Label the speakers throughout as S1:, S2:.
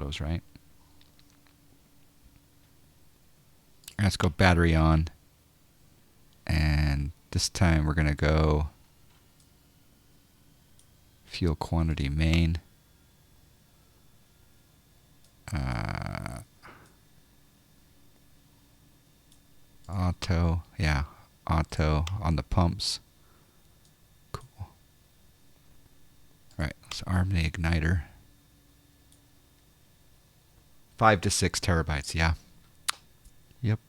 S1: autos, right? Let's go battery on. And this time we're going to go fuel quantity main. Auto, yeah, auto on the pumps. Cool. Right, let's arm the igniter. 5 to 6 terabytes, yeah. Yep.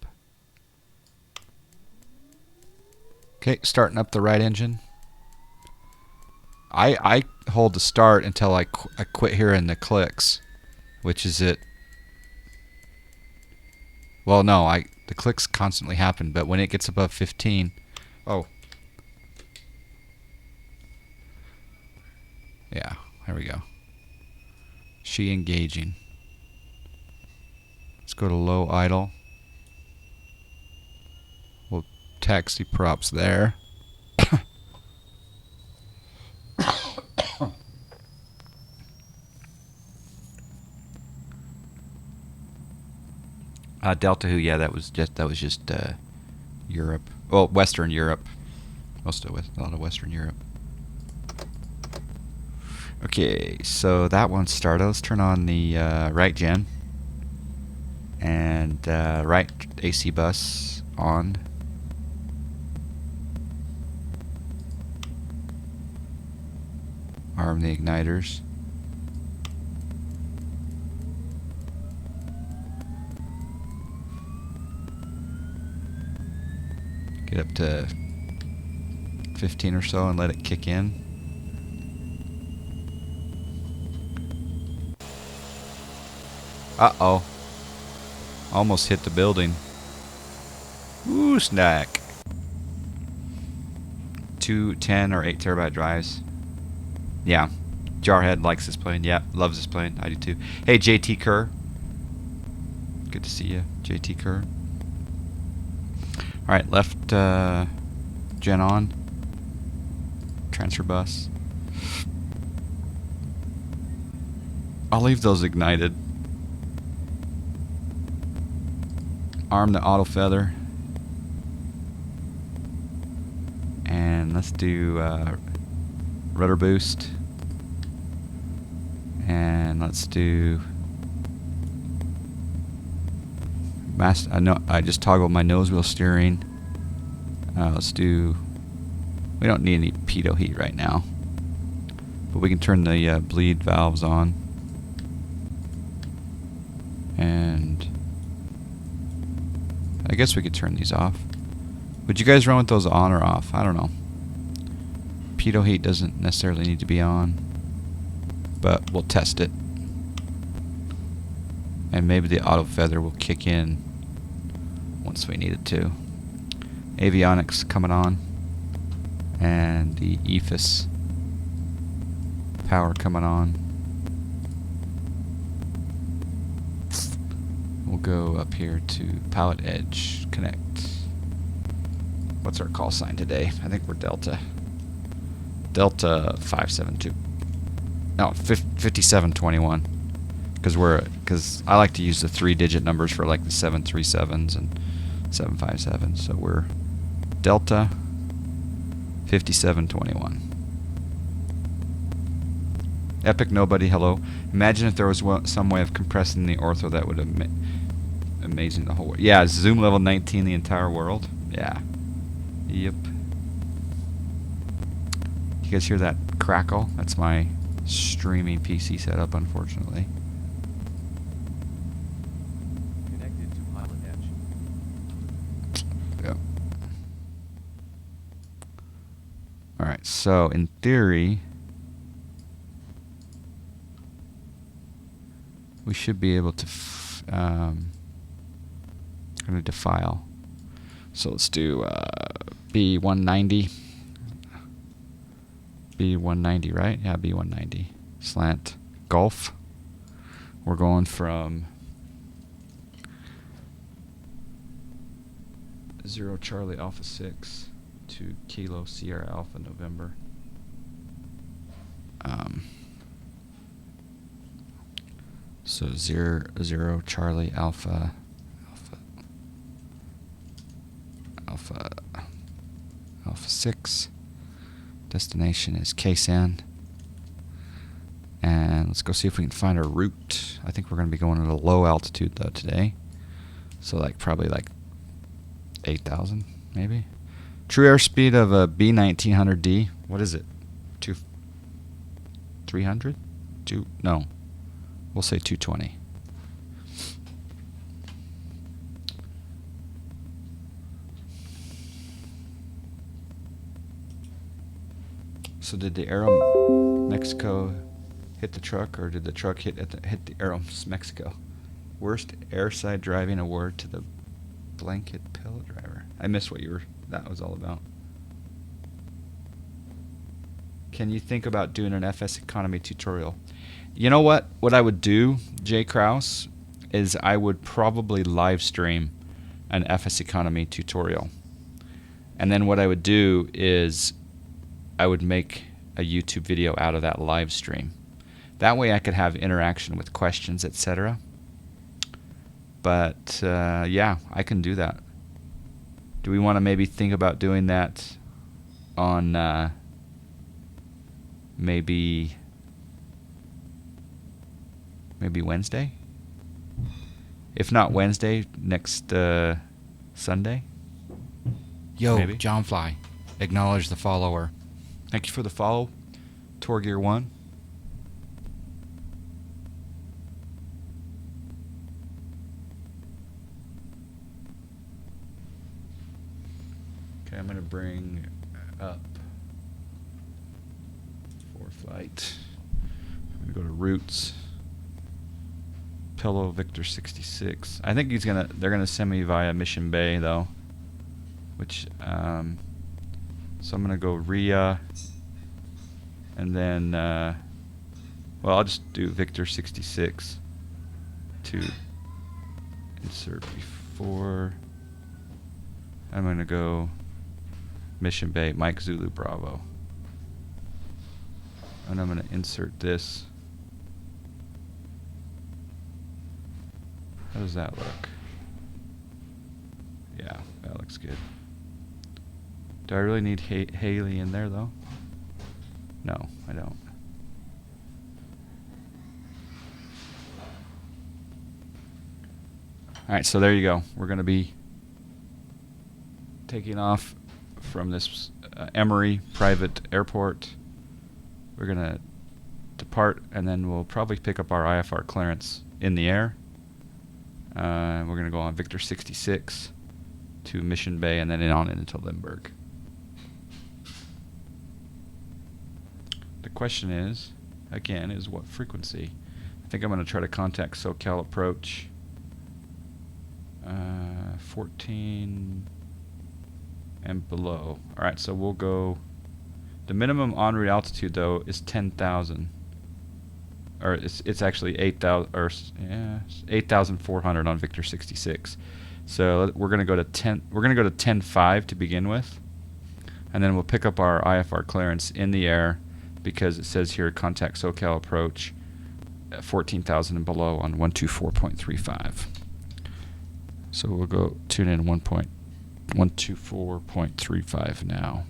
S1: Okay, starting up the right engine. I hold the start until I quit hearing the clicks, which is it. Well, no, the clicks constantly happen, but when it gets above 15, oh, yeah, there we go. She engaging. Let's go to low idle. We'll taxi props there. Delta Who, yeah, that was just Europe. Well, Western Europe. A lot of Western Europe. Okay, so that one started. Let's turn on the right gen. And right AC bus on. Arm the igniters. Get up to 15 or so and let it kick in. Uh-oh. Almost hit the building. Ooh, snack. 2, 10, or 8 terabyte drives. Yeah. Jarhead likes this plane. Yeah, loves this plane. I do too. Hey, JT Kerr. Good to see you, JT Kerr. Alright, left gen on. Transfer bus. I'll leave those ignited. Arm the auto feather. And let's do rudder boost. And let's do I just toggled my nose wheel steering. Let's do. We don't need any pitot heat right now, but we can turn the bleed valves on. And I guess we could turn these off. Would you guys run with those on or off? I don't know. Pitot heat doesn't necessarily need to be on, but we'll test it. And maybe the auto feather will kick in once we need it to. Avionics coming on. And the EFS power coming on. We'll go up here to Pilotedge connect. What's our call sign today? I think we're Delta. Delta 572. No, 5721. Because I like to use the 3-digit numbers for like the 737s and 757s. So we're Delta 5721. Epic Nobody, hello. Imagine if there was some way of compressing the ortho that would have amazing the whole world. Yeah, zoom level 19 the entire world. Yeah. Yep. You guys hear that crackle? That's my streaming PC setup, unfortunately.
S2: Connected to Pilotedge.
S1: Yep. Alright, so in theory, we should be able to I'm going to defile. So let's do B190. B190, right? Yeah, B190. Slant Golf. We're going from 0 Charlie Alpha 6 to Kilo Sierra Alpha November. So 0 Charlie Alpha Alpha 6. Destination is KSAN. And let's go see if we can find our route. I think we're going to be going at a low altitude though today. So like probably like 8,000 maybe. True airspeed of a B1900D. What is it? 300? No. We'll say 220. So did the Aero Mexico hit the truck, or did the truck hit the Aero Mexico? Worst airside driving award to the blanket pilot driver. I missed what that was all about. Can you think about doing an FSEconomy tutorial? You know what? What I would do, Jay Kraus, is I would probably live stream an FSEconomy tutorial. And then what I would do is I would make a YouTube video out of that live stream. That way I could have interaction with questions, etc. But yeah, I can do that. Do we want to maybe think about doing that on maybe Wednesday? If not Wednesday, next Sunday?
S3: Yo,
S1: Maybe.
S3: John Fly, acknowledge the follower.
S1: Thank you for the follow, Torgear1. Okay, I'm going to bring up for flight. I'm going to go to routes. Pillow Victor 66. I think they're gonna send me via Mission Bay though, which so I'm gonna go RIA, and then well, I'll just do Victor 66 to insert before. I'm gonna go Mission Bay, Mike Zulu Bravo, and I'm gonna insert this. How does that look? Yeah, that looks good. Do I really need Haley in there though? No, I don't. Alright, so there you go. We're going to be taking off from this Emory private airport. We're going to depart, and then we'll probably pick up our IFR clearance in the air. We're going to go on Victor 66 to Mission Bay, and then on into Limburg. The question is, again, is what frequency? I think I'm going to try to contact SoCal Approach 14 and below. Alright, so we'll go, the minimum en route altitude though is 10,000. Or it's actually 8,000, or yeah, 8,400 on Victor 66. So we're gonna go to 10.5 to begin with, and then we'll pick up our IFR clearance in the air, because it says here contact SoCal Approach at 14,000 and below on 124.35. So we'll go tune in 124.35 now.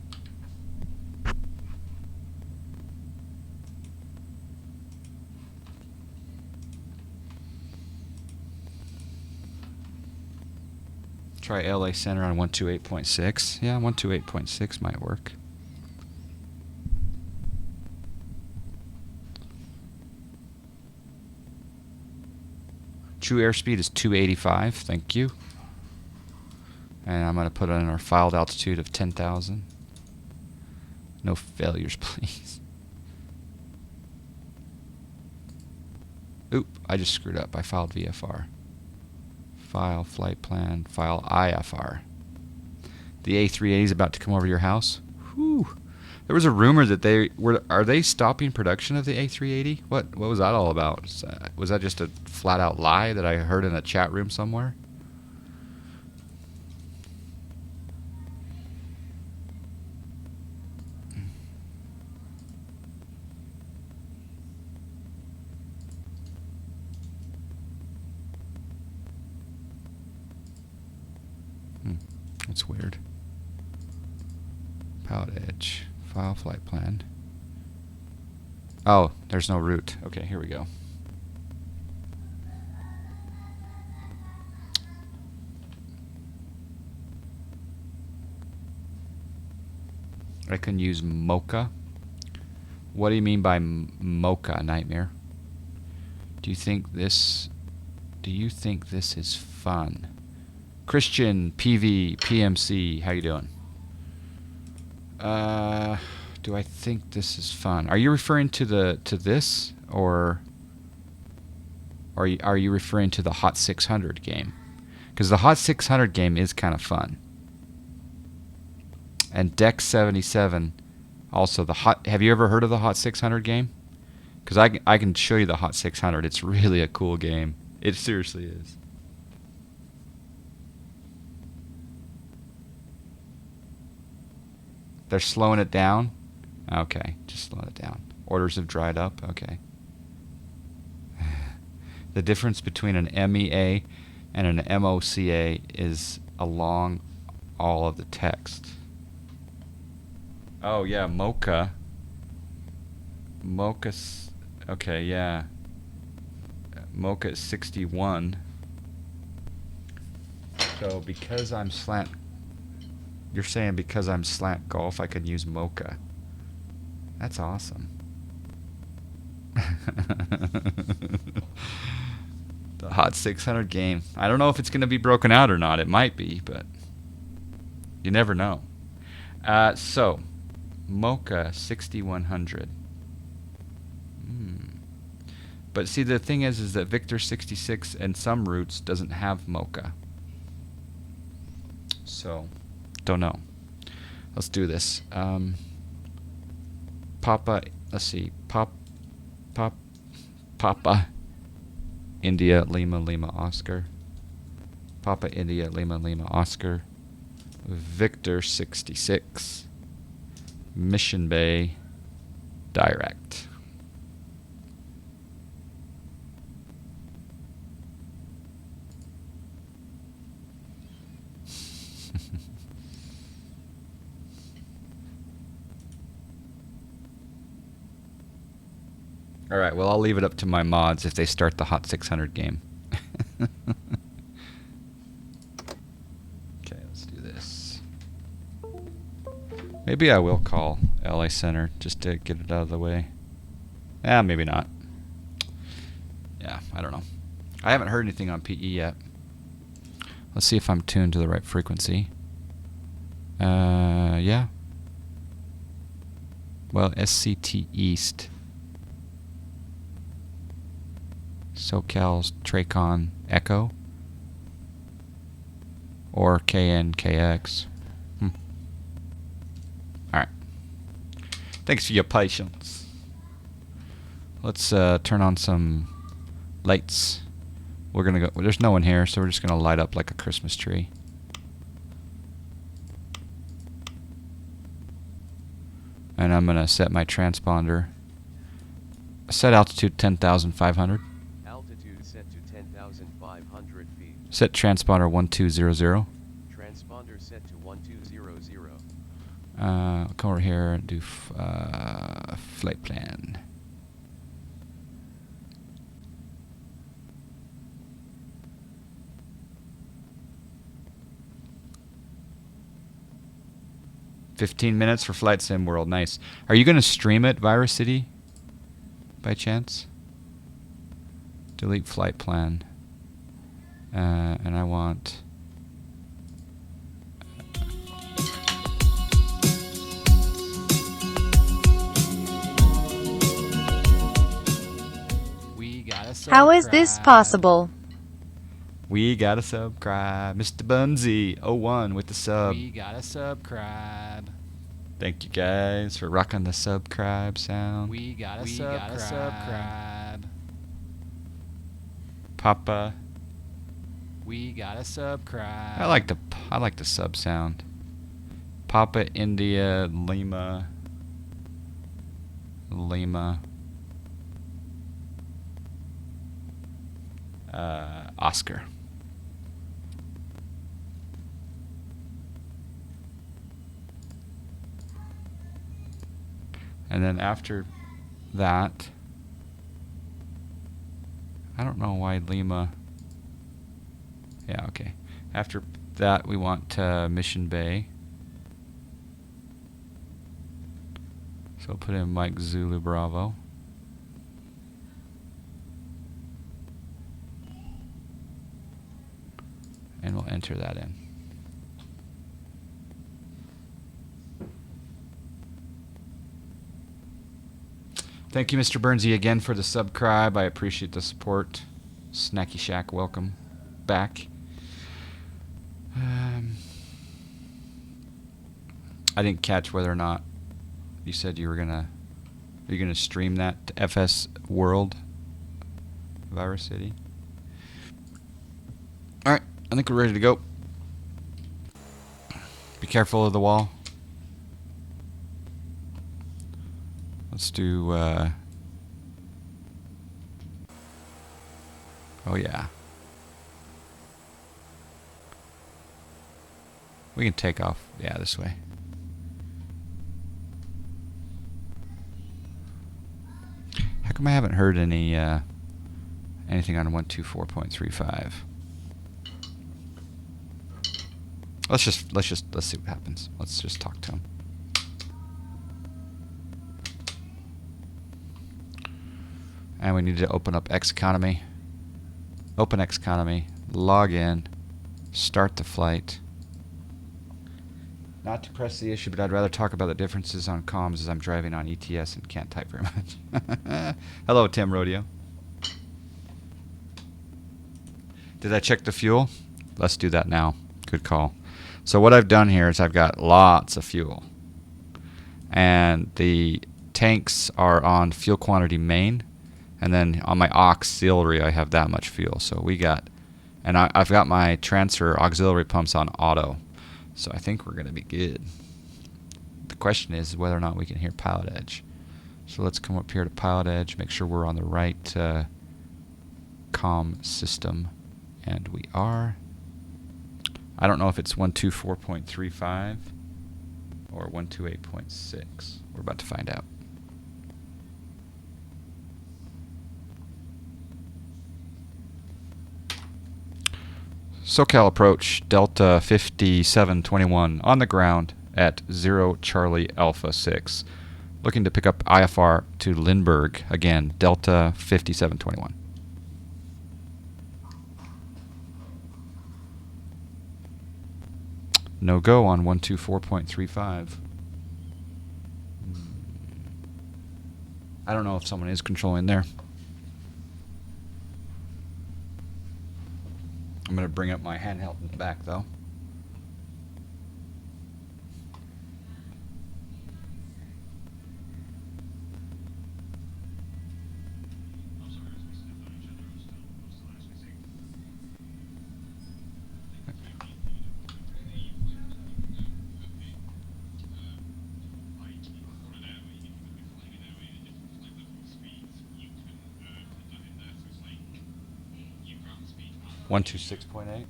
S1: Try LA Center on 128.6. Yeah, 128.6 might work. True airspeed is 285. Thank you. And I'm going to put in our filed altitude of 10,000. No failures, please. Oop, I just screwed up. I filed VFR. File, flight plan, file IFR. The A380 is about to come over to your house. Whew. There was a rumor that are they stopping production of the A380? What was that all about? Was that just a flat out lie that I heard in a chat room somewhere? That's weird. Pilotedge. File flight plan. Oh, there's no route. Okay, here we go. I can use Mocha. What do you mean by Mocha, Nightmare? Do you think this is fun? Christian PV PMC, how you doing? Do I think this is fun? Are you referring to this, or are you referring to the Hot 600 game? Because the Hot 600 game is kind of fun. And Deck 77, also the Hot. Have you ever heard of the Hot 600 game? Because I can show you the Hot 600. It's really a cool game. It seriously is. They're slowing it down? Okay, just slow it down. Orders have dried up? Okay. The difference between an MEA and an MOCA is along all of the text. Oh, yeah, Mocha. Mocha's... Okay, yeah. Mocha is 61. So because I'm slant... You're saying because I'm slant golf, I could use Mocha. That's awesome. The Hot 600 game. I don't know if it's going to be broken out or not. It might be, but you never know. So, Mocha 6100. But see, the thing is that Victor 66 and some routes doesn't have Mocha. So, don't know. Let's do this. Papa, let's see. Papa India Lima Lima Oscar. Papa India Lima Lima Oscar. Victor 66. Mission Bay direct. All right, well, I'll leave it up to my mods if they start the Hot 600 game. Okay, let's do this. Maybe I will call LA Center just to get it out of the way. Maybe not. Yeah, I don't know. I haven't heard anything on PE yet. Let's see if I'm tuned to the right frequency. Yeah. Well, SCT East. SoCal's Tracon Echo. Or KNKX. Alright. Thanks for your patience. Let's turn on some lights. We're gonna go. There's no one here, so we're just gonna light up like a Christmas tree. And I'm gonna set my transponder. Set altitude 10,500.
S2: Altitude set to 10,500 feet.
S1: Set transponder 1200.
S2: Transponder set to 1200.
S1: I'll come over here and do flight plan. $15 minutes for Flight Sim World. Nice. Are you going to stream it, Virus City? By chance? Delete flight plan. And I want...
S3: We gotta
S4: How is this possible?
S1: We gotta subscribe. Mr. Bunzy 01 with the sub.
S3: We gotta subscribe.
S1: Thank you guys for rocking the subscribe sound.
S3: We gotta subscribe.
S1: Papa.
S3: We gotta subscribe.
S1: I like the sub sound. Papa India Lima Oscar. And then after that, I don't know why Lima. Yeah, okay. After that, we want Mission Bay. So we'll put in Mike Zulu Bravo. And we'll enter that in. Thank you, Mr. Burnsy, again for the subscribe. I appreciate the support. Snacky Shack, welcome back. I didn't catch whether or not you said you were gonna stream that to FS World Virus City. All right, I think we're ready to go. Be careful of the wall. Let's do, oh yeah. We can take off, yeah, this way. How come I haven't heard any, anything on 124.35? Let's see what happens. Let's just talk to him. And we need to open up FSEconomy. Open FSEconomy, log in, start the flight. Not to press the issue, but I'd rather talk about the differences on comms as I'm driving on ETS and can't type very much. Hello, Tim Rodeo. Did I check the fuel? Let's do that now. Good call. So what I've done here is I've got lots of fuel. And the tanks are on fuel quantity main. And then on my auxiliary, I have that much fuel. So we got, and I've got my transfer auxiliary pumps on auto. So I think we're going to be good. The question is whether or not we can hear Pilotedge. So let's come up here to Pilotedge, make sure we're on the right comm system. And we are. I don't know if it's 124.35 or 128.6. We're about to find out. SoCal approach, Delta 5721 on the ground at 0 Charlie Alpha 6. Looking to pick up IFR to Lindbergh, again, Delta 5721. No go on 124.35. I don't know if someone is controlling there. I'm going to bring up my handheld in the back, though. One 126.8.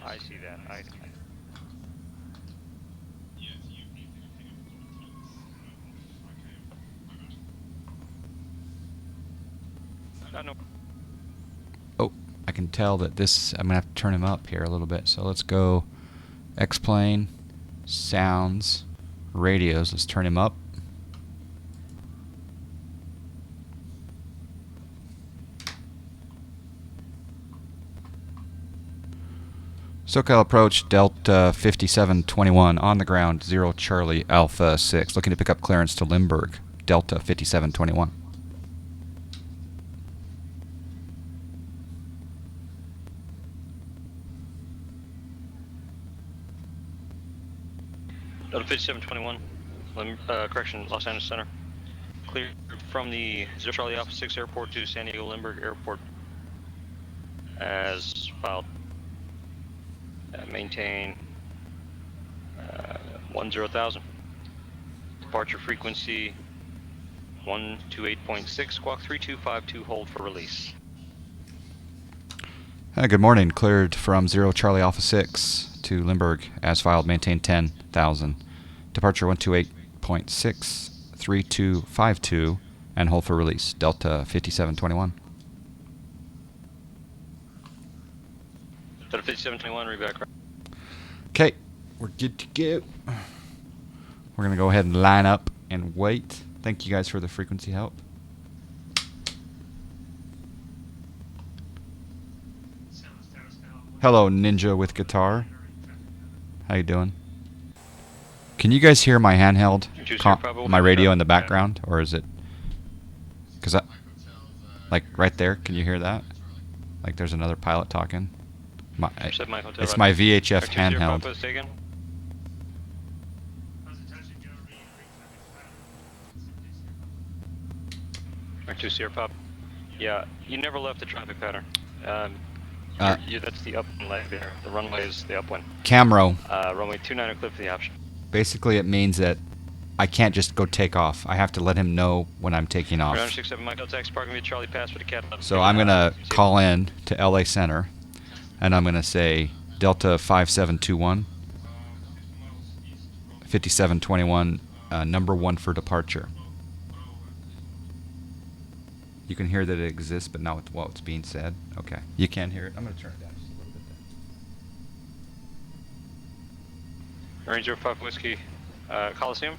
S5: I see that.
S1: Oh, I can tell that this, I'm going to have to turn him up here a little bit. So let's go X-plane, sounds, radios. Let's turn him up. SoCal approach, Delta 5721 on the ground, 0 Charlie Alpha 6. Looking to pick up clearance to Lindbergh, Delta 5721.
S5: Delta 5721, correction, Los Angeles Center. Clear from the 0 Charlie Alpha 6 airport to San Diego Lindbergh Airport as filed. Maintain 10,000. Departure frequency 128.6, squawk 3252, hold for release.
S1: Good morning. Cleared from 0 Charlie Alpha 6 to Limburg as filed. Maintain 10,000. Departure 128.63252 and hold for release. Delta 5721.
S5: Delta 5721, read back.
S1: Okay, we're good to go. We're going to go ahead and line up and wait. Thank you guys for the frequency help. Hello, Ninja with guitar. How you doing? Can you guys hear my handheld, my radio in the background, or is it? Because I, like right there, can you hear that? Like there's another pilot talking. It's my VHF handheld.
S5: R2 Sierra Pop. Yeah, you never left the traffic pattern. That's the upwind leg there. The runway is the upwind.
S1: Camro.
S5: Runway 29 clip for the option.
S1: Basically, it means that I can't just go take off. I have to let him know when I'm taking off.
S5: 67 Michael Tex, parking via Charlie Pass for the Cat 11.
S1: So I'm going to call in to LA Center, and I'm going to say Delta 5721, 5721, number 1 for departure. You can hear that it exists, but not with what's being said. Okay. You can hear it. I'm going to turn it down just a little bit there.
S5: Ranger 5 Whiskey, Coliseum.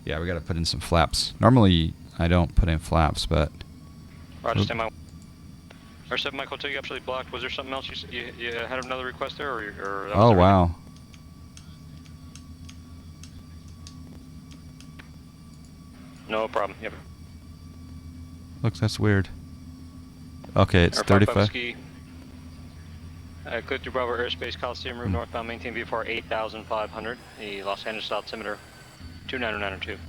S1: Yeah, we got to put in some flaps. Normally, I don't put in flaps, but...
S5: Roger, stand by. R7 Michael, you actually blocked. Was there something else you had another request there, or that was
S1: oh,
S5: everything?
S1: wow.
S5: No problem. Yep.
S1: Looks, that's weird. Okay, it's 35.
S5: Clear through Bravo Airspace Coliseum route northbound, maintain VFR 8500. The Los Angeles altimeter 29902.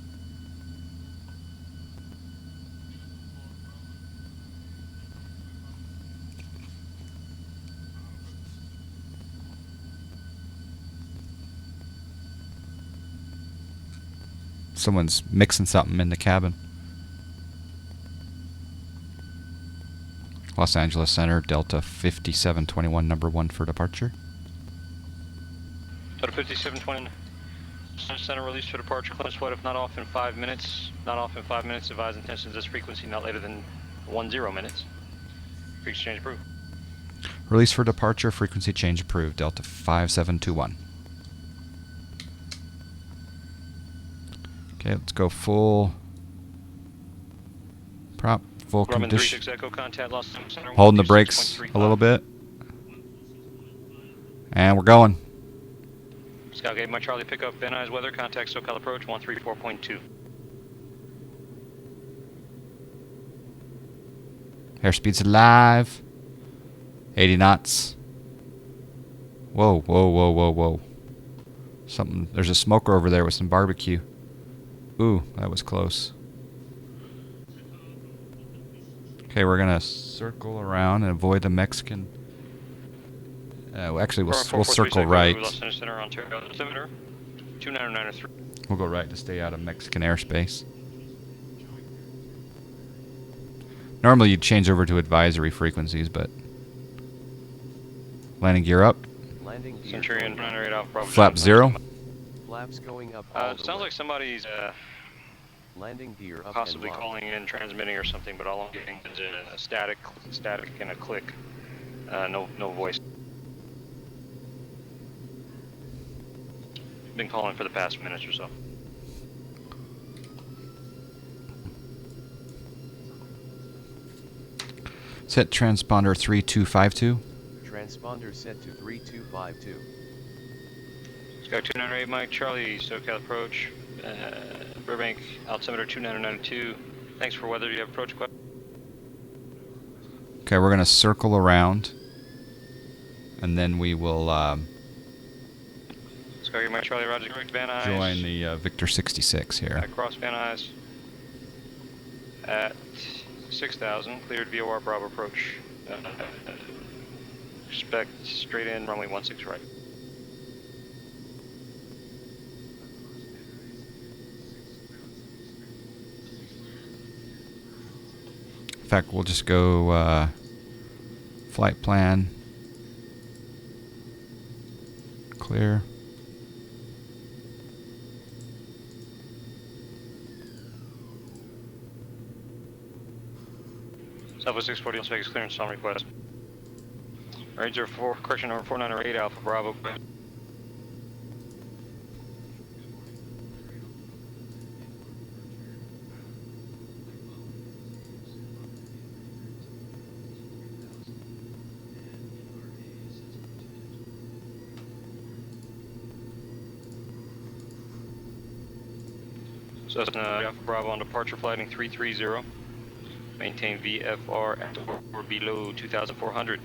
S1: Someone's mixing something in the cabin. Los Angeles Center, Delta 5721, number 1 for departure.
S5: Delta 5720, Center release for departure. Clearance flight if not off in 5 minutes. Not off in 5 minutes. Advise intentions this frequency not later than 10 minutes. Frequency change approved.
S1: Release for departure, frequency change approved. Delta 5721. Okay, let's go full prop. Full condition. Holding the brakes a little bit. And we're going.
S5: Scoutgate, my Charlie pickup, Van Nuys weather, contact SoCal approach 134.2.
S1: Airspeed's alive. 80 knots. Whoa, whoa, whoa, whoa, whoa. Something, there's a smoker over there with some barbecue. Ooh, that was close. Okay, we're gonna circle around and avoid the Mexican. Actually, we'll circle right. We'll go right to stay out of Mexican airspace. Normally, you'd change over to advisory frequencies, but landing gear up.
S2: Landing gear
S5: Centurion,
S1: flap 0.
S2: Flaps going up.
S5: Sounds like somebody's
S2: landing gear up
S5: possibly calling in, transmitting or something, but all I'm getting is a static and a click. No voice. Been calling for the past minutes or so.
S1: Set transponder 3252.
S2: Transponder set to 3252.
S5: Sky 298 Mike, Charlie, SoCal approach. Burbank, altimeter 2992. Thanks for weather. Do you have approach question?
S1: Okay, we're going to circle around, and then we will
S5: Sky Mike, Charlie, Roger, correct, Van Nuys.
S1: join the Victor 66 here.
S5: Cross Van Nuys at 6,000. Cleared VOR Bravo approach. Expect straight in, runway 16 right.
S1: In fact, we'll just go Flight plan. Clear.
S5: Southwest 640 Las Vegas clearance on request. Ranger 4, correction number 4908 Alpha Bravo. Cessna Alpha Bravo on departure flighting 330. Maintain VFR at or below 2,400.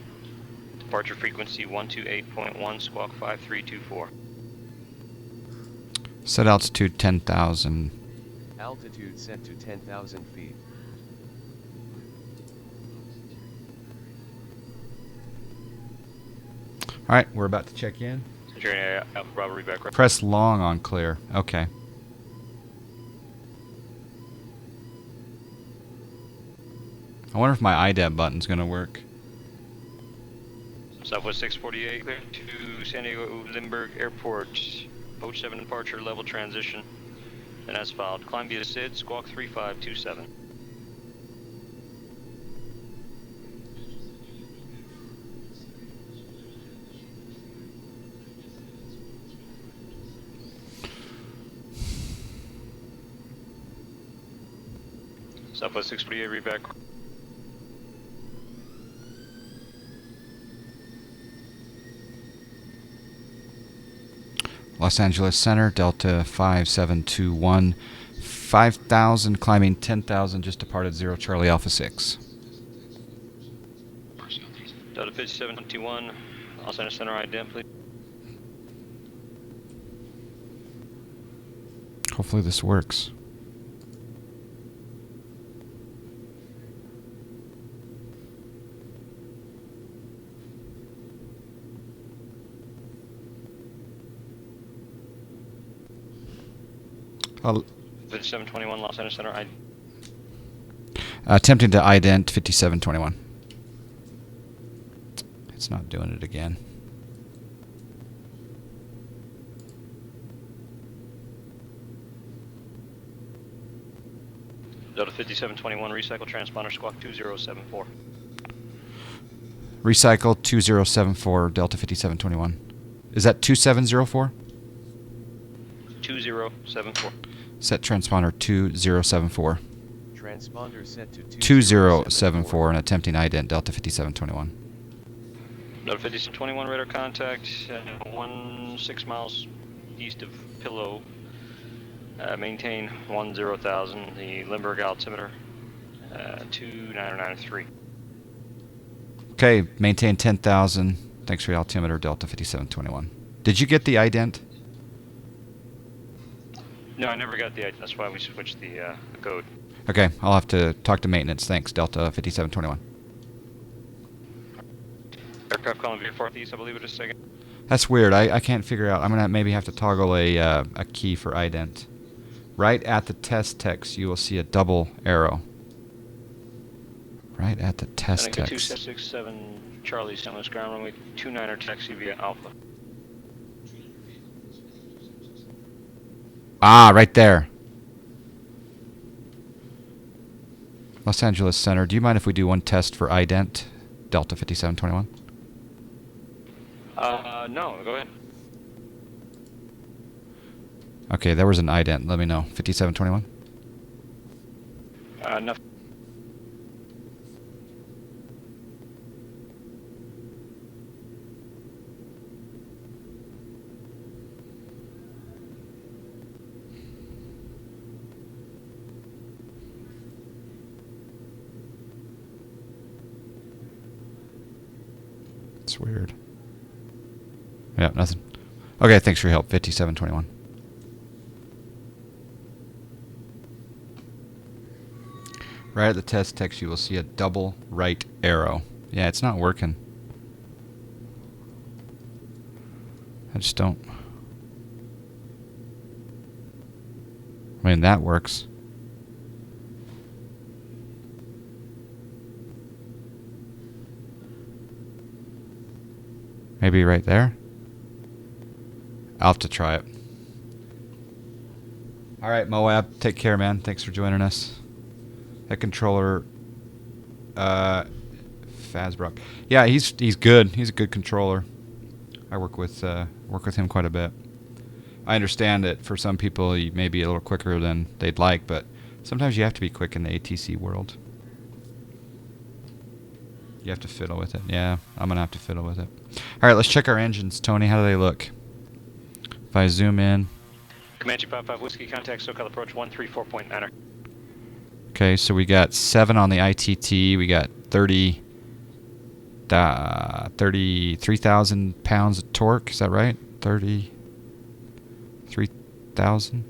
S5: Departure frequency 128.1, squawk 5324.
S1: Set altitude 10,000.
S2: Altitude set to 10,000 feet.
S1: Alright, we're about to check in.
S5: Centurion Alpha Bravo, read back.
S1: Press long on clear. Okay. I wonder if my IDAB button's going to work.
S5: Southwest 648, clear to San Diego Lindbergh Airport. Approach 7 departure, level transition. Then as filed. Climb via SID, squawk 3527. Southwest 648, read back.
S1: Los Angeles Center, Delta 5721. 5,000, climbing 10,000, just departed 0 Charlie Alpha 6.
S5: Delta 5721, Los Angeles Center ident, please.
S1: Hopefully this works. I'll
S5: 5721, Los Angeles Center ident.
S1: attempting to ident 5721. It's not doing it again.
S5: Delta 5721, recycle transponder, squawk 2074.
S1: Recycle 2074, Delta 5721. Is that 2704?
S5: 2074.
S1: Set transponder 2074.
S2: Transponder set to
S1: 2074 and attempting ident Delta 5721.
S5: Delta 5721, radar contact, 6 miles east of Pillow. Maintain 10,000, the Lindbergh altimeter, 2993.
S1: Okay, maintain 10,000. Thanks for your altimeter, Delta 5721. Did you get the ident?
S5: No, I never got the ident. That's why we switched the code.
S1: Okay, I'll have to talk to maintenance. Thanks, Delta 5721.
S5: Aircraft calling via northeast, I believe it is second.
S1: That's weird. I can't figure out. I'm going to maybe have to toggle a key for ident. Right at the test text, you will see a double arrow. Right at the test
S5: Seneca
S1: text.
S5: 2667 Charlie, San Luis ground runway 29er taxi via Alpha.
S1: Ah, right there. Los Angeles Center, do you mind if we do one test for ident, Delta 5721?
S5: No, go ahead.
S1: Okay, there was an ident. Let me know. 5721?
S5: No.
S1: It's weird. Yeah, nothing. Okay, thanks for your help. 5721. Right at the test text, you will see a double right arrow. Yeah, it's not working. I just don't. I mean, that works. Maybe right there? I'll have to try it. Alright, Moab, take care, man. Thanks for joining us. That controller, Fazbrook. Yeah, he's good. He's a good controller. I work with him quite a bit. I understand that for some people he may be a little quicker than they'd like, but sometimes you have to be quick in the ATC world. You have to fiddle with it. Yeah, I'm going to have to fiddle with it. Alright, let's check our engines, Tony. How do they look? If I zoom in.
S5: Comanche 55 Whiskey, contact SoCal approach 134.9er.
S1: Okay, so we got 7 on the ITT. We got 33,000 pounds of torque. Is that right? 33,000?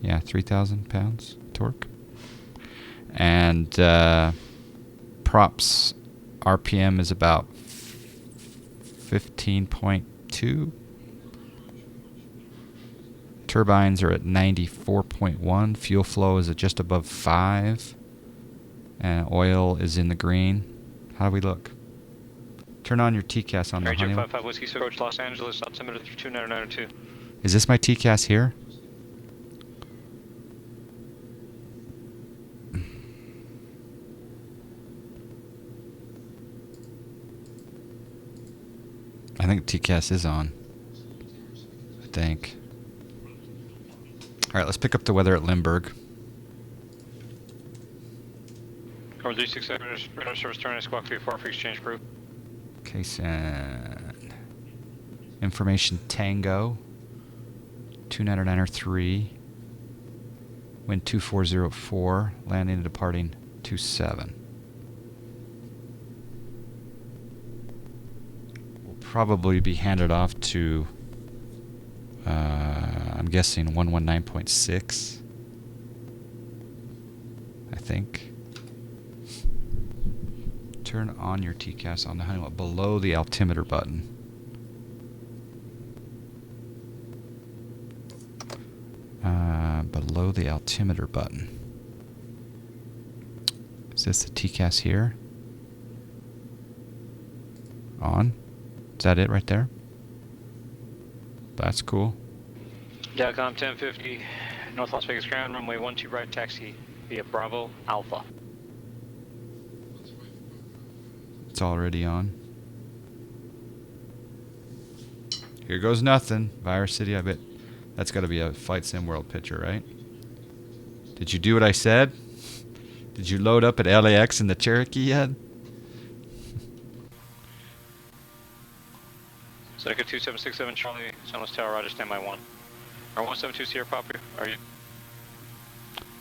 S1: Yeah, 3,000 pounds torque. And props RPM is about 15.2. Turbines are at 94.1. Fuel flow is at just above 5. And oil is in the green. How do we look? Turn on your TCAS on the Honeywell.
S5: 55 Whiskey, approach Los Angeles, altimeter 2992.
S1: Is this my TCAS here? I think TCAS is on. I think. Alright, let's pick up the weather at Limburg.
S5: Cover 367, radar service turning, squawk 34 for exchange crew.
S1: Okay, send. Information Tango. 2993. Wind 2404. Landing and departing 27. We'll probably be handed off to I'm guessing 119.6. I think. Turn on your TCAS on the Honeywell below the altimeter button. Below the altimeter button. Is this the TCAS here? On? Is that it right there? That's cool.
S5: Delcom 1050, North Las Vegas ground, runway 12 right, taxi via Bravo Alpha.
S1: It's already on. Here goes nothing. Virus City, I bet. That's got to be a Flight Sim World picture, right? Did you do what I said? Did you load up at LAX in the Cherokee yet?
S5: Seneca 2767 Charlie, San Luis Tower, Roger, standby 1. R172 Sierra Pop, are you?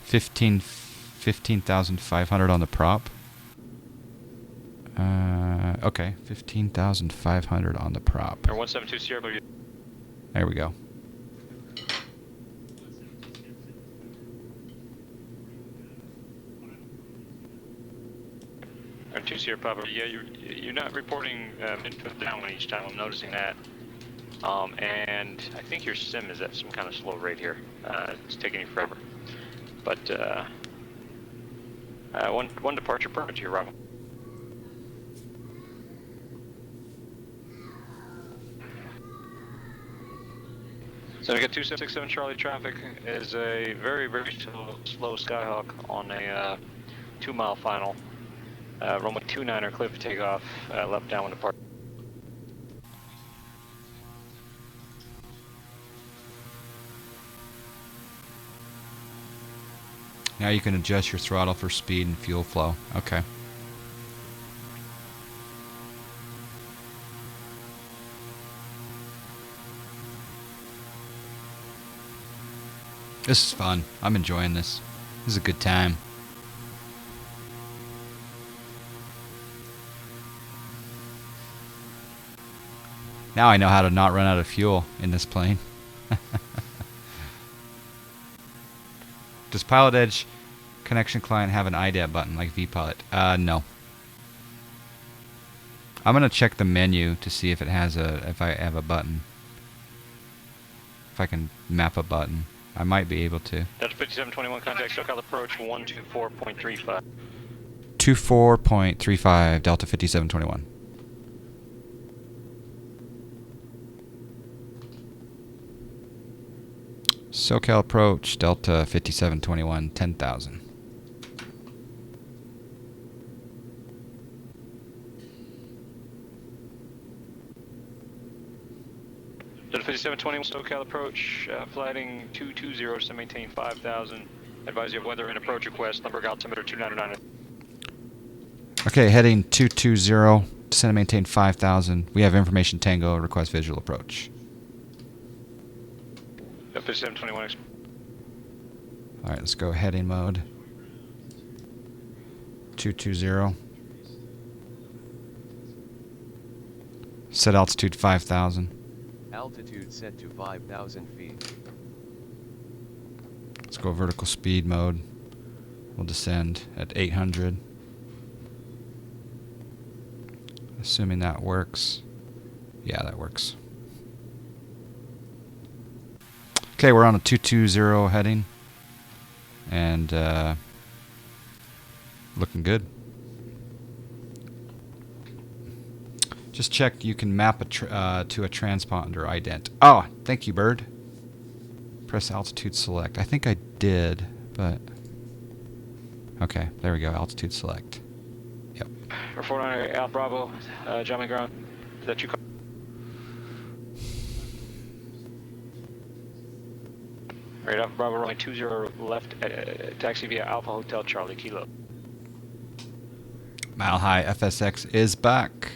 S1: 15,500 on the prop. Okay, 15,500 on the prop.
S5: R172 Sierra, are you?
S1: There we go.
S5: R2 Sierra Pop, yeah, you're not reporting input down each time, I'm noticing that. And I think your sim is at some kind of slow rate here. It's taking you forever. But one departure permit to your arrival. So we got 2767 Charlie traffic is a very, very slow Skyhawk on a 2-mile final. Runway 29er clear for takeoff, left downwind departure.
S1: Now you can adjust your throttle for speed and fuel flow. Okay. This is fun. I'm enjoying this. This is a good time. Now I know how to not run out of fuel in this plane. Does Pilotedge connection client have an IDAB button like vPilot? No. I'm gonna check the menu to see if it has if I have a button. If I can map a button, I might be able to.
S5: Delta 5721 contact SoCal approach 124.35.
S1: 24.35 Delta 5721. SoCal approach, Delta 5721, 10,000.
S5: Delta 5721 SoCal approach, flighting 220 to maintain 5,000. Advise you of weather and approach request, number altimeter 299.
S1: Okay, heading 220, descend and maintain 5,000. We have information Tango, request visual approach.
S5: Delta 5721.
S1: Alright, let's go heading mode. 220. Set altitude 5,000.
S2: Altitude set to 5,000 feet.
S1: Let's go vertical speed mode. We'll descend at 800. Assuming that works. Yeah, that works. Okay, we're on a 220 heading. And looking good. Just check you can map to a transponder ident. Oh, thank you, Bird. Press altitude select. I think I did, but okay, there we go. Altitude select. Yep.
S5: Or 49 Alpha Bravo, jumping ground. Is that you? Right, Alpha Bravo, runway 20 left, taxi via Alpha Hotel Charlie Kilo.
S1: Mile High FSX is back.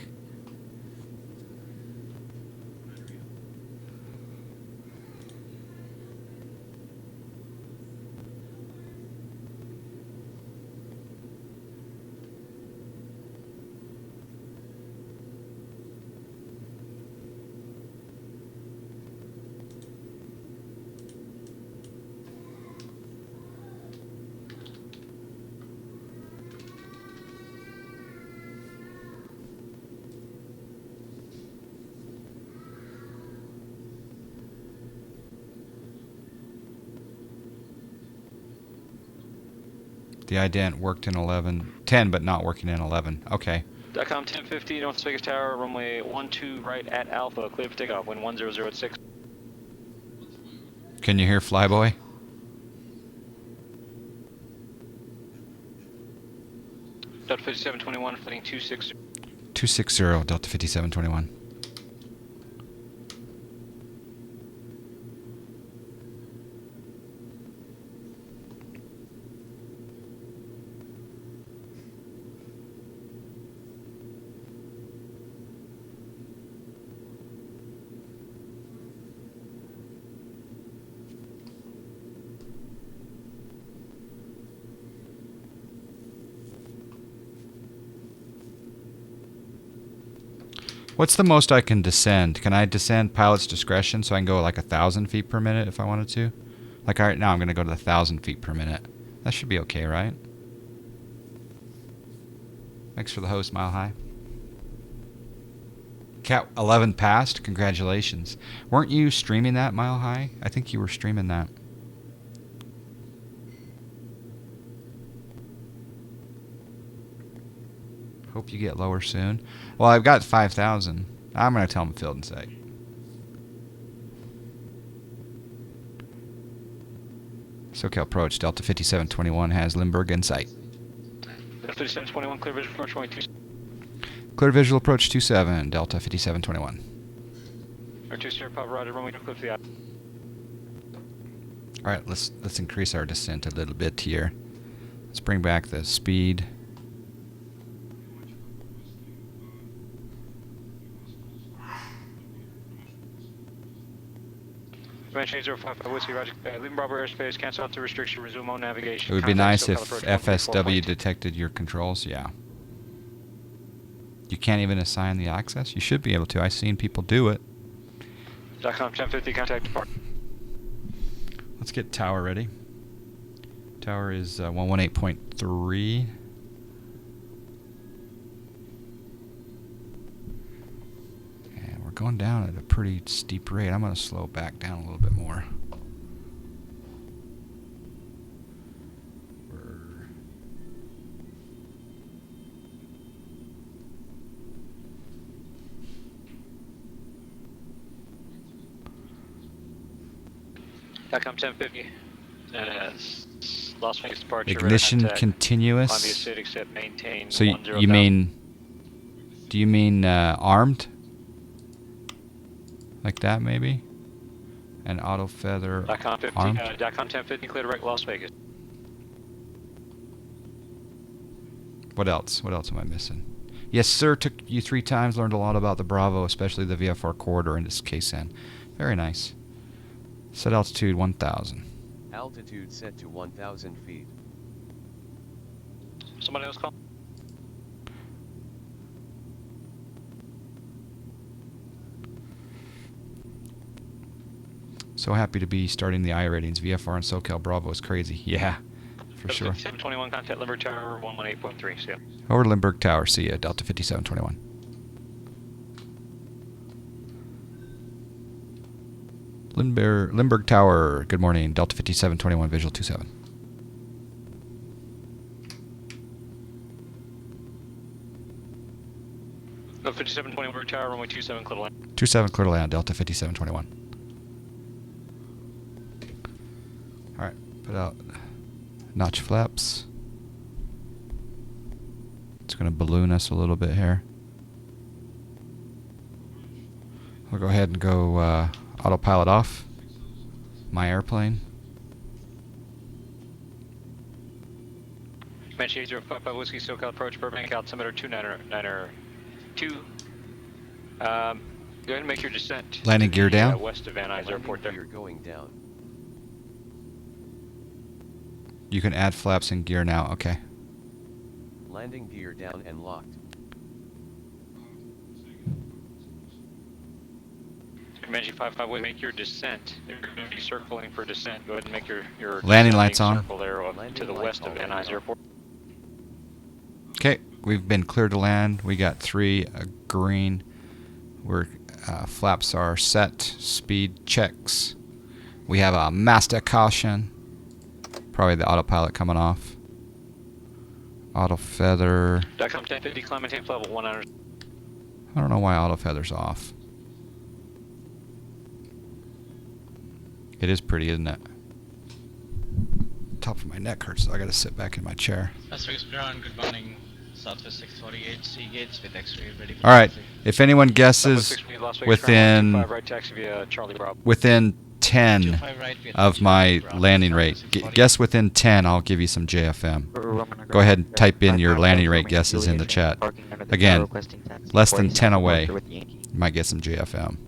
S1: The ident worked in 10, but not working in 11. Okay.
S5: DACOM 1050, North Las Vegas Tower, runway 12 right at Alpha, clear for takeoff, wind 100 at 6.
S1: Can you hear Flyboy?
S5: Delta 5721, flighting 260.
S1: 260, Delta 5721. What's the most I can descend? Can I descend pilot's discretion so I can go like 1,000 feet per minute if I wanted to? Like right now I'm going to go to 1,000 feet per minute. That should be okay, right? Thanks for the host, Mile High. Cat 11 passed. Congratulations. Weren't you streaming that, Mile High? I think you were streaming that. Hope you get lower soon. Well, I've got 5,000. I'm going to tell them field in sight. SoCal approach. Delta 5721 has Limburg in sight.
S5: Delta 5721, clear visual approach, runway 2.
S1: Clear visual approach 27, Delta 5721.
S5: Or 2 Sierra Papa Roger, runway 2, cliff the eye.
S1: All right, let's increase our descent a little bit here. Let's bring back the speed.
S5: Dimension 805 Whiskey, Roger. Leaving Bravo airspace, cancel out the restriction, resume on navigation.
S1: It would be
S5: Contact
S1: nice if
S5: SoCal approach,
S1: FSW detected your controls. Yeah. You can't even assign the access? You should be able to. I've seen people do it.
S5: DACOM 1050, contact depart.
S1: Let's get tower ready. Tower is 118.3. And we're going down at a pretty steep rate. I'm going to slow back down a little bit more.
S5: DACOM 1050. Las Vegas departure.
S1: Ignition
S5: Columbia
S1: continuous.
S5: City except maintain.
S1: So you mean? Do you mean armed? Like that maybe? And auto feather
S5: DACOM 50.
S1: armed?
S5: DACOM 1050 clear to wreck Las Vegas.
S1: What else? What else am I missing? Yes, sir. Took you 3 times. Learned a lot about the Bravo, especially the VFR corridor in this case. In very nice. Set altitude 1,000.
S2: Altitude set to 1,000 feet.
S5: Somebody else call?
S1: So happy to be starting the I ratings. VFR and SoCal Bravo is crazy. Yeah, for sure.
S5: 5721 contact Limburg Tower 118.3. See ya.
S1: Over to Limburg Tower. See ya. Delta 5721. Limburg Tower. Good morning. Delta 5721. Visual 27.
S5: Delta 5721 Limburg Tower runway 27 clear to land.
S1: 27 clear to land. Delta 5721. All right. Put out notch flaps. It's going to balloon us a little bit here. We'll go ahead and go autopilot off my airplane.
S5: Comanche 8055 Whiskey SoCal approach Burbank altimeter 2992. Go ahead and make your descent.
S1: Landing
S5: to
S1: gear
S5: the,
S1: down.
S5: West of Van Nuys Airport there.
S2: You're going down.
S1: You can add flaps and gear now. Okay.
S2: Landing gear down and locked.
S5: Comanche 55 will make your descent. You're going to be circling for descent. Go ahead and make your
S1: Landing
S5: descending
S1: lights on.
S5: circle there to the west of Van Nuys Airport.
S1: Okay, we've been cleared to land. We got 3 green. We're flaps are set. Speed checks. We have a master caution. Probably the autopilot coming off. Auto feather.
S5: DACOM 1050 climb and level 100.
S1: I don't know why auto feather's off. It is pretty, isn't it? Top of my neck hurts, so I gotta sit back in my chair.
S6: Las Vegas ground, good morning. Southwest 648 C gates with X-ray ready for
S1: Alright,
S6: taxi.
S1: if anyone guesses within
S5: right taxi via Charlie Bravo.
S1: within 10
S6: 25 right with
S1: of my
S6: Bravo,
S1: landing rate,
S6: 640.
S1: guess within 10, I'll give you some JFM. Go ahead and type in your landing rate guesses in the chat. Again, less than 10 away, you might get some JFM.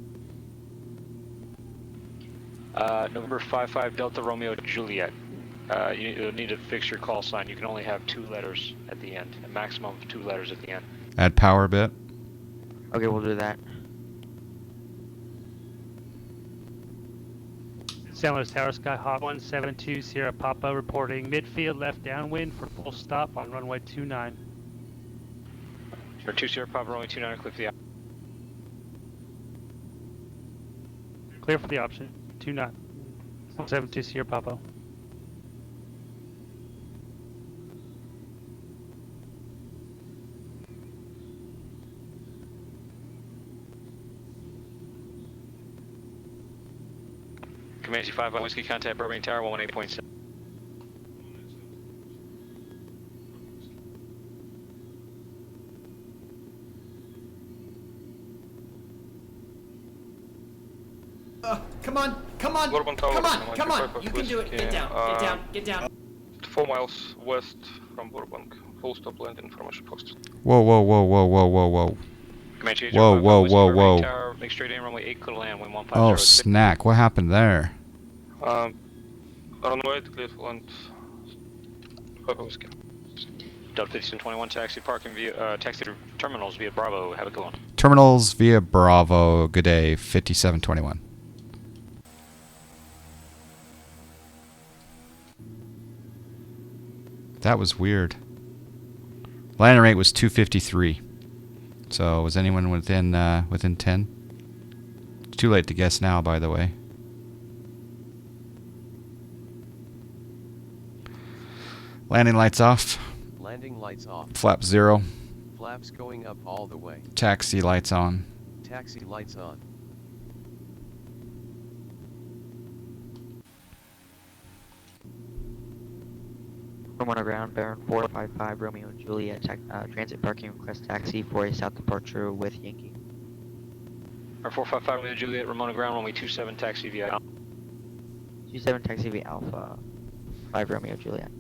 S5: Number 55 Delta Romeo Juliet. You'll need to fix your call sign. You can only have 2 letters at the end, a maximum of 2 letters at the end.
S1: Add power a bit.
S7: Okay, we'll do that.
S8: San Luis Tower Skyhawk 172 Sierra Papa reporting midfield left downwind for full stop on runway 29.
S5: Or 2 Sierra Papa runway 29 cliff the
S8: Clear for the option. 29. 172 Sierra Papa.
S5: Comanche 55 Whiskey contact Burbank Tower 118.7.
S9: Come on, come on,
S5: Bourbon Tower,
S9: come on, come on,
S5: 95
S9: you can do it, get down, get down, get down.
S5: 4 miles west from Burbank. Full stop land information post.
S1: Whoa, whoa, whoa, whoa, whoa, whoa, whoa.
S5: Comanche
S1: Whoa,
S5: 85
S1: whoa,
S5: Whiskey
S1: whoa,
S5: Burbank
S1: whoa.
S5: Tower, make straight in runway 8 clear to land, wind 150.
S1: Oh, snack. What happened there?
S5: Runway 8 clear to land. Papa Whiskey. Delta 5721 taxi parking via taxi to terminals via Bravo. Have a good one.
S1: Terminals via Bravo. Good day. 5721. That was weird. Landing rate was 253. So was anyone within 10? It's too late to guess now, by the way. Landing lights off.
S2: Landing lights off.
S1: Flap 0.
S2: Flaps going up all the way.
S1: Taxi lights on.
S2: Taxi lights on.
S7: Room on ground, Baron 455, Romeo and Juliet, transit parking request taxi for a south departure with Yankee.
S5: Our 455 Romeo Juliet, Ramona Ground, runway 27, taxi via
S7: 27 taxi via Alpha 5 Romeo Juliet.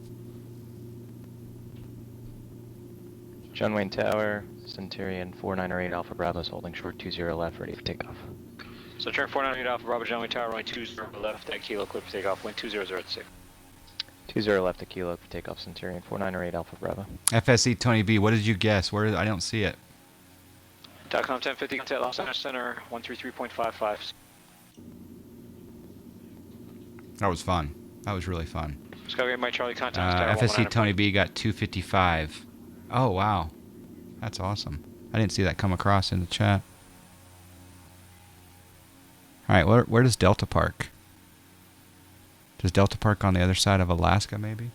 S10: John Wayne Tower, Centurion 4908 Alpha Bravo's holding short 20 left, ready for takeoff.
S5: So turn 498 Alpha Bravo, John Wayne Tower, runway 20 left at Kilo, clear for takeoff, wind 2006.
S10: 20 left at Kilo for takeoff, Centurion 4908 Alpha Bravo.
S1: FSE Tony B, what did you guess? Where I don't see it.
S5: .com 1050, contact Los Angeles Center, 133.55.
S1: That was fun. That was really fun.
S5: Skyway Mike Charlie, contact
S1: FSC Tony B got 255. Oh, wow. That's awesome. I didn't see that come across in the chat. All right, where does Delta park? Does Delta park on the other side of Alaska, maybe?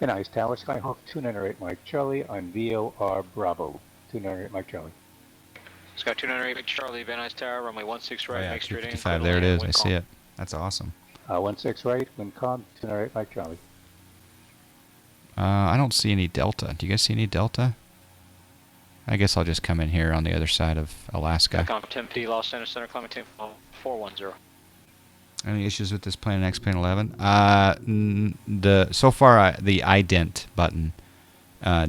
S11: Good night, Tower Skyhawk 298 Mike Charlie on VOR Bravo. 298 Mike Charlie.
S5: Sky 298 Mike Charlie, Van Nuys Tower, runway 16 right, make straight in.
S1: 255, there it is. I see it. That's awesome.
S11: 16 right, wind calm, 298 Mike Charlie.
S1: I don't see any Delta. Do you guys see any Delta? I guess I'll just come in here on the other side of Alaska.
S5: .com 1050, Los Angeles Center, climate temp 410.
S1: Any issues with this plane, X plane 11? So far the ident button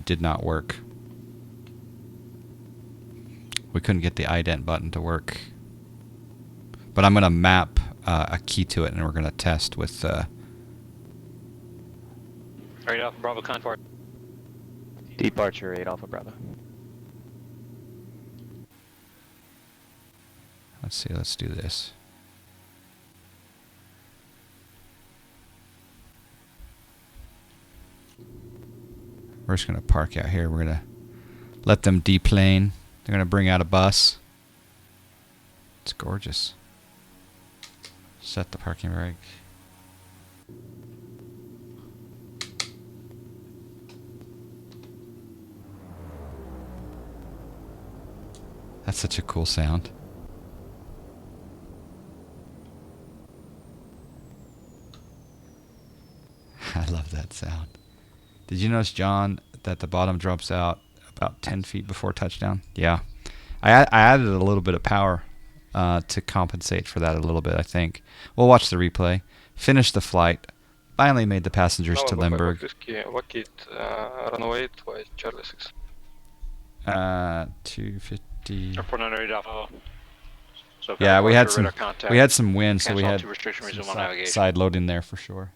S1: did not work. We couldn't get the ident button to work. But I'm going to map a key to it, and we're going to test with...
S5: Right Alpha Bravo, contact.
S10: Departure 8 Alpha Bravo.
S1: Let's see, let's do this. We're just going to park out here. We're going to let them deplane. They're going to bring out a bus. It's gorgeous. Set the parking brake. That's such a cool sound. I love that sound. Did you notice, John, that the bottom drops out about 10 feet before touchdown? Yeah. I added a little bit of power to compensate for that a little bit, I think. We'll watch the replay. Finished the flight. Finally made the passengers to Limburg.
S5: Runway 8, Charlie 6.
S1: 250.
S5: 498 Alpha. So
S1: yeah, we had some wind, so we had
S5: some
S1: side loading there for sure.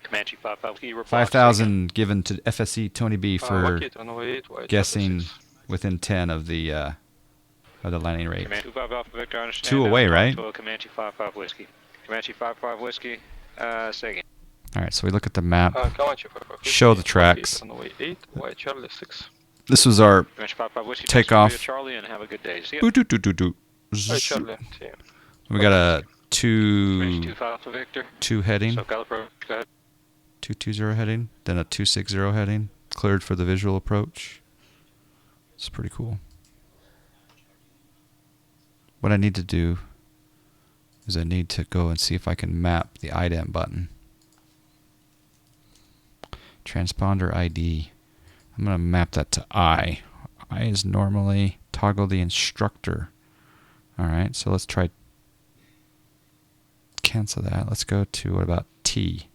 S5: Comanche 55.
S1: 5,000 given to FSE Tony B for guessing within 10 of the landing rate.
S5: Comanche 25 Alpha Victor, understand.
S1: 2 away, right?
S5: Comanche 55 Whiskey. Comanche 55 Whiskey. Say again.
S1: All right, so we look at the map, show the tracks. This was our takeoff.
S5: Charlie, and have a good day. See
S1: we got a 2 heading,
S5: So Gallup,
S1: 220 heading, then a 260 heading, cleared for the visual approach. It's pretty cool. What I need to do is I need to go and see if I can map the ident button. Transponder ID. I'm going to map that to I. I is normally toggle the instructor. Alright, so let's try cancel that. Let's go to, what about T?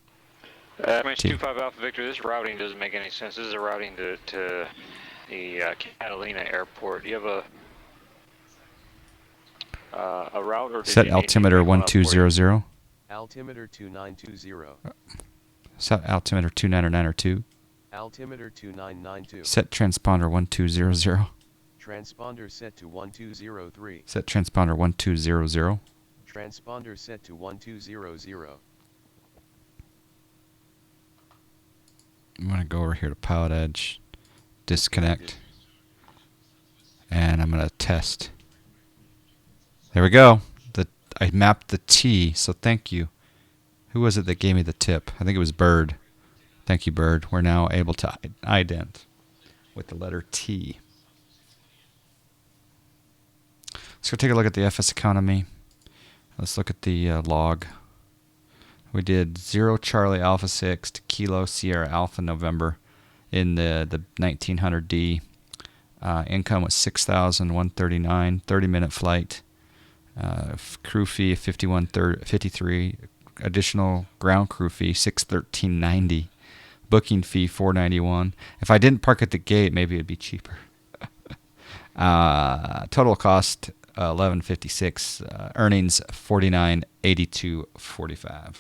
S5: Comanche 25 Alpha Victor, this routing doesn't make any sense. This is a routing to the Catalina Airport. Do you have a route, or
S1: set altimeter 1200.
S2: Altimeter 2920.
S1: Set altimeter 2992.
S2: Altimeter 2992.
S1: Set transponder 1200.
S2: Transponder set to 1203.
S1: Set transponder 1200.
S2: Transponder set to 1200.
S1: I'm going to go over here to Pilotedge, disconnect, and I'm going to test. There we go. I mapped the T, so thank you. Who was it that gave me the tip? I think it was Bird. Thank you, Bird. We're now able to ident with the letter T. Let's go take a look at the FSEconomy. Let's look at the log. We did 0 Charlie Alpha 6 to Kilo Sierra Alpha November in the 1900D. Income was $6,139, 30-minute flight. Crew fee of $51.53. Additional ground crew fee $613.90. Booking fee $491. If I didn't park at the gate, maybe it'd be cheaper. Total cost $11.56. Earnings $49.82.45.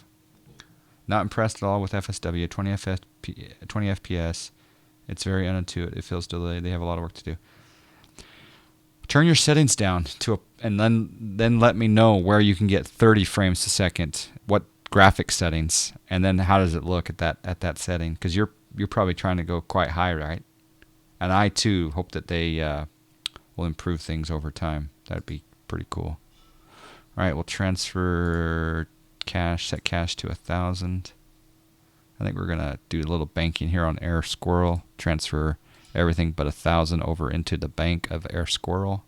S1: Not impressed at all with FSW. 20 FPS. It's very unintuitive. It feels delayed. They have a lot of work to do. Turn your settings down to and then let me know where you can get 30 frames a second. What graphic settings, and then how does it look at that setting? Because you're probably trying to go quite high, right? And I too hope that they will improve things over time. That'd be pretty cool. All right, we'll transfer cash. Set cash to 1,000. I think we're gonna do a little banking here on Air Squirrel. Transfer everything but 1,000 over into the bank of Air Squirrel.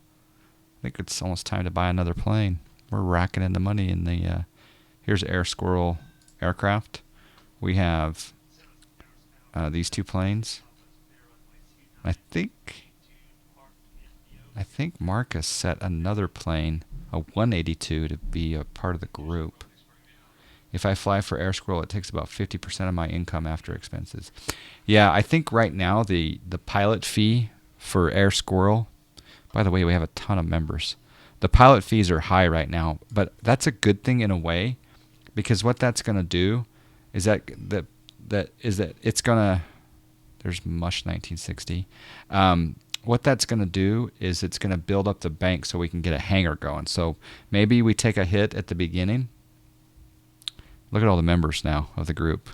S1: I think it's almost time to buy another plane. We're racking in the money in the. Here's Air Squirrel aircraft. We have these two planes. I think Marcus set another plane, a 182, to be a part of the group. If I fly for Air Squirrel, it takes about 50% of my income after expenses. Yeah, I think right now the pilot fee for Air Squirrel, by the way, we have a ton of members. The pilot fees are high right now, but that's a good thing in a way, because what that's going to do is that it's going to, there's Mush 1960. What that's going to do is it's going to build up the bank so we can get a hangar going. So maybe we take a hit at the beginning. Look at all the members now of the group.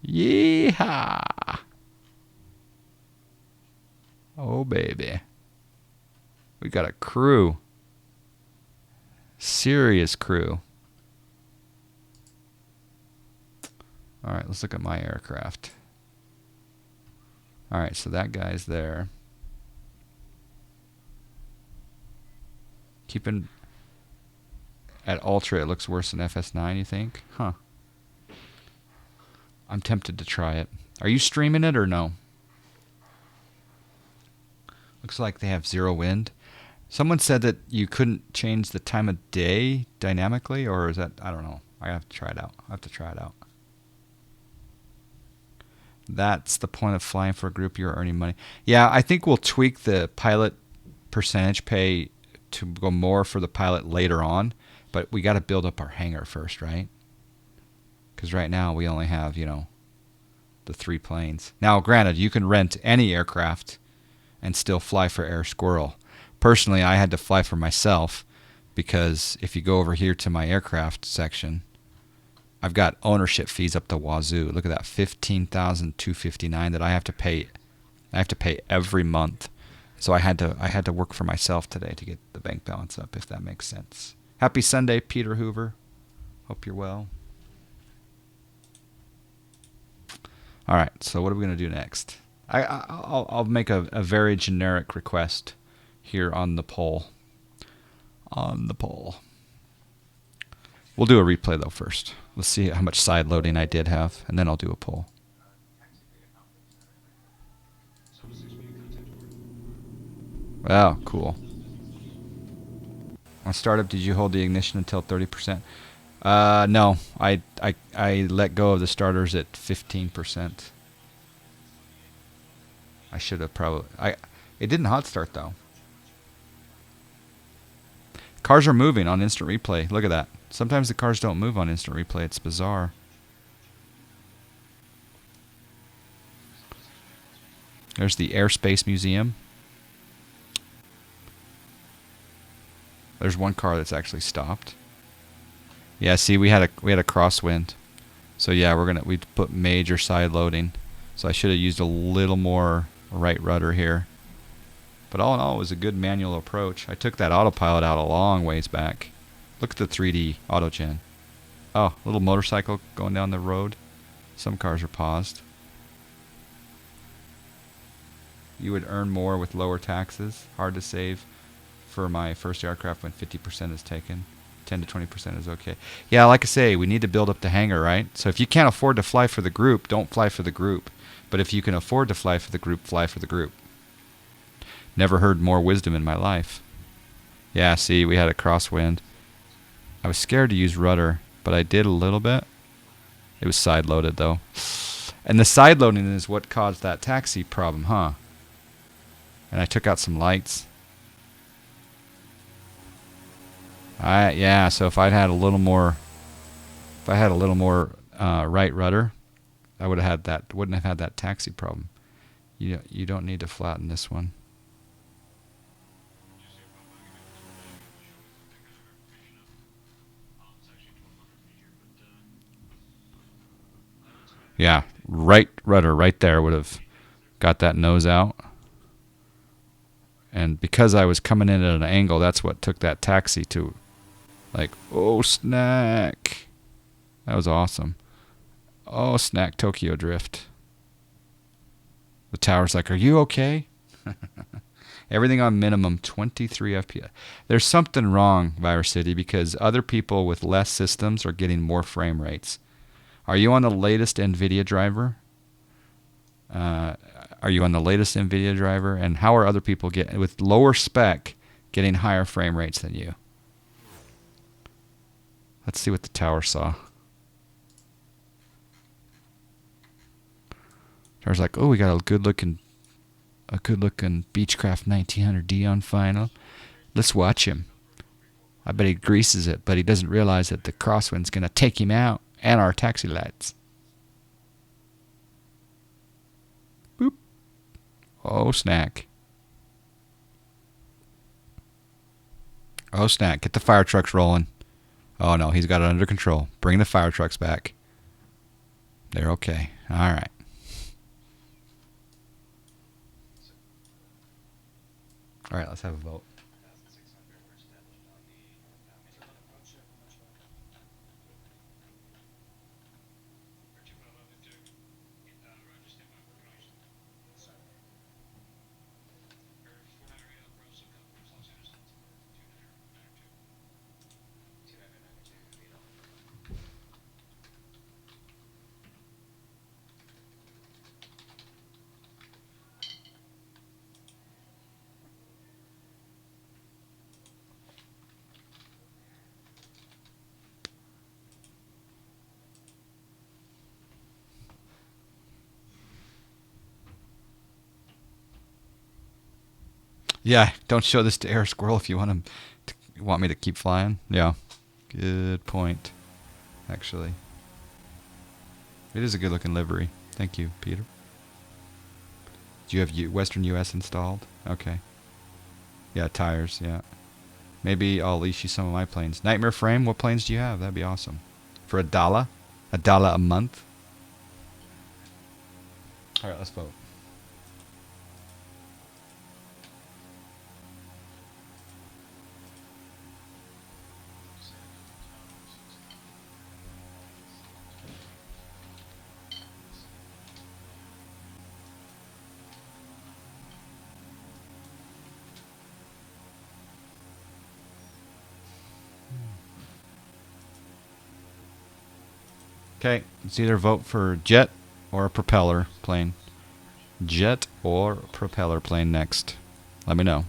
S1: Yeehaw! Oh, baby. We got a crew. Serious crew. All right, let's look at my aircraft. All right, so that guy's there. Keeping at Ultra, it looks worse than FS9, you think? Huh. I'm tempted to try it. Are you streaming it or no? Looks like they have 0 wind. Someone said that you couldn't change the time of day dynamically, or is that, I don't know. I have to try it out. That's the point of flying for a group. You're earning money. Yeah, I think we'll tweak the pilot percentage pay to go more for the pilot later on, but we got to build up our hangar first, right? Because right now we only have, the 3 planes. Now, granted, you can rent any aircraft and still fly for Air Squirrel. Personally, I had to fly for myself because if you go over here to my aircraft section, I've got ownership fees up the wazoo. Look at that, $15,259 that I have to pay. I have to pay every month. So I had to work for myself today to get the bank balance up, if that makes sense. Happy Sunday, Peter Hoover. Hope you're well. All right, so what are we going to do next? I'll make a very generic request here on the poll. We'll do a replay, though, first. Let's see how much side loading I did have, and then I'll do a poll. Wow, cool. On startup, did you hold the ignition until 30%? No, I let go of the starters at 15%. I should have probably. It didn't hot start though. Cars are moving on instant replay. Look at that. Sometimes the cars don't move on instant replay. It's bizarre. There's the Airspace Museum. There's one car that's actually stopped. Yeah, see, we had a crosswind. So yeah, we put major side loading. So I should have used a little more right rudder here. But all in all, it was a good manual approach. I took that autopilot out a long ways back. Look at the 3D autogen. Oh, a little motorcycle going down the road. Some cars are paused. You would earn more with lower taxes. Hard to save for my first aircraft when 50% is taken. 10 to 20% is okay. Yeah, like I say, we need to build up the hangar, right? So if you can't afford to fly for the group, don't fly for the group. But if you can afford to fly for the group, fly for the group. Never heard more wisdom in my life. Yeah, see, we had a crosswind. I was scared to use rudder, but I did a little bit. It was side-loaded, though. And the side-loading is what caused that taxi problem, huh? And I took out some lights. Yeah, so if I'd had a little more, right rudder, I would have had that. Wouldn't have had that taxi problem. You don't need to flatten this one. Yeah, right rudder right there would have got that nose out. And because I was coming in at an angle, that's what took that taxi to, like, oh, snack. That was awesome. Oh, snack, Tokyo Drift. The tower's like, are you okay? Everything on minimum, 23 FPS. There's something wrong, Virus City, because other people with less systems are getting more frame rates. Are you on the latest NVIDIA driver? Are you on the latest NVIDIA driver? And how are other people getting, with lower spec, getting higher frame rates than you? Let's see what the tower saw. Tower's like, oh, we got a good looking Beechcraft 1900D on final. Let's watch him. I bet he greases it, but he doesn't realize that the crosswind's gonna take him out. And our taxi lights. Boop. Oh, snack. Oh, snack. Get the fire trucks rolling. Oh, no. He's got it under control. Bring the fire trucks back. They're okay. All right. All right, let's have a vote. Yeah, don't show this to Air Squirrel if you want me to keep flying. Yeah, good point. Actually, it is a good-looking livery. Thank you, Peter. Do you have Western U.S. installed? Okay. Yeah, tires. Yeah. Maybe I'll lease you some of my planes. Nightmare Frame. What planes do you have? That'd be awesome. For $1 a month. All right, let's vote. Okay, it's either vote for jet or a propeller plane. Jet or propeller plane next. Let me know.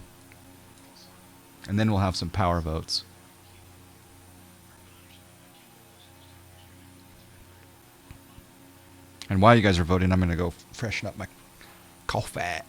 S1: And then we'll have some power votes. And while you guys are voting, I'm going to go freshen up my coffee.